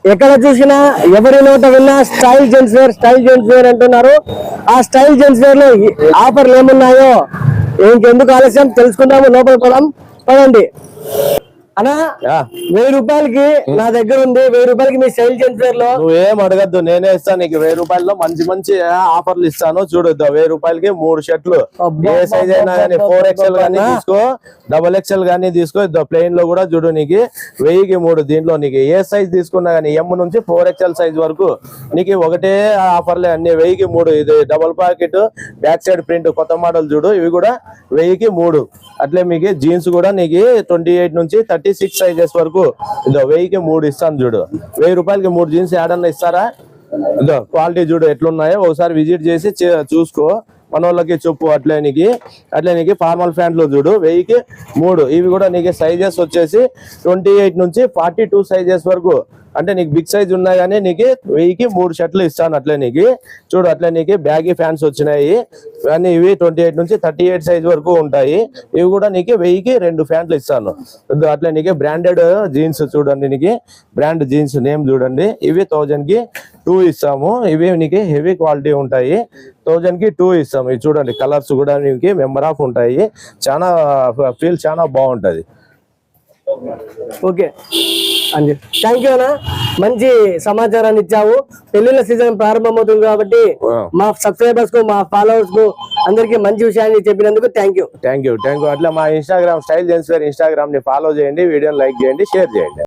ఎక్కడ చూసినా ఎవరి నోట విన్నా స్టైల్ జెంట్స్ వేర్ అంటున్నారు. ఆ స్టైల్ జెంట్స్ వేర్ లో ఆఫర్లు ఏమున్నాయో ఇంకెందుకు ఆలస్యం తెలుసుకుందాము. లోపల పోదాం పదండి. అన్నా 1000 రూపాయలకి నా దగ్గర ఉంది. 1000 రూపాయలకి మీ స్టైల్ జెంట్స్ వేర్ లో నువ్వేం అడగద్దు, నేనే ఇస్తాను నీకు. 1000 రూపాయల్లో మంచి మంచి ఆఫర్లు ఇస్తాను. చూడొద్దు, 1000 రూపాయలకి 3 షర్ట్లు. ఏ సైజ్ అయినా కానీ 4XL గానీ తీసుకో, XXL గానీ తీసుకో. ప్లెయిన్ లో కూడా చూడు, నీకు 1000కి 3. దీంట్లో నీకు ఏ సైజ్ తీసుకున్నా గానీ M నుంచి 4XL సైజ్ వరకు నీకు ఒకటే ఆఫర్లే అన్ని. 1000కి 3. ఇది double pocket back side print కొత్త మోడల్ చూడు. ఇవి కూడా 1000కి 3. అట్లే మీకు జీన్స్ కూడా నీకు 28 నుంచి 36 సైజెస్ వరకు ఇదో 1000కి 3 ఇస్తాను చూడు. 1000 రూపాయలకి 3 జీన్స్ ఏడన్నా ఇస్తారా? ఇదో క్వాలిటీ చూడు ఎట్లున్నాయో ఒకసారి విజిట్ చేసి చూసుకో. మన వాళ్ళకి చెప్పు. అట్లే నీకు ఫార్మల్ ప్యాంట్లు చూడు 1000కి 3. ఇవి కూడా నీకు సైజెస్ వచ్చేసి 28 నుంచి 42 సైజెస్ వరకు. అంటే నీకు బిగ్ సైజ్ ఉన్నాయి కానీ నీకు 1000కి 3 షర్ట్లు ఇస్తాను. అట్లే నీకు చూడు. అట్లే నీకు బ్యాగీ ఫ్యాన్స్ వచ్చినాయి కానీ ఇవి 28 నుంచి 38 సైజ్ వరకు ఉంటాయి. ఇవి కూడా నీకు 1000కి 2 ప్యాంట్లు ఇస్తాను. అట్లే నీకు బ్రాండెడ్ జీన్స్ చూడండి. నీకు బ్రాండ్ జీన్స్ నేమ్ చూడండి. ఇవి 1000కి 2 ఇస్తాము. ఇవి నీకు హెవీ క్వాలిటీ ఉంటాయి. 1000కి 2 ఇస్తాము. ఇవి చూడండి, కలర్స్ కూడా నీకు మెంబర్ ఆఫ్ ఉంటాయి. చాలా ఫీల్ చాలా బాగుంటది. ఓకే అంజీ, థ్యాంక్ యూ అన్న. మంచి సమాచారాన్ని ఇచ్చావు. పెళ్లిళ్ళ సీజన్ ప్రారంభమవుతుంది కాబట్టి మా సబ్స్క్రైబర్స్ కు, మా ఫాలోవర్స్ కు అందరికి మంచి విషయాన్ని చెప్పినందుకు థ్యాంక్ యూ. అట్లా మా Instagram style gents wear Instagram ని ఫాలో చేయండి, వీడియోని లైక్ చేయండి, షేర్ చేయండి.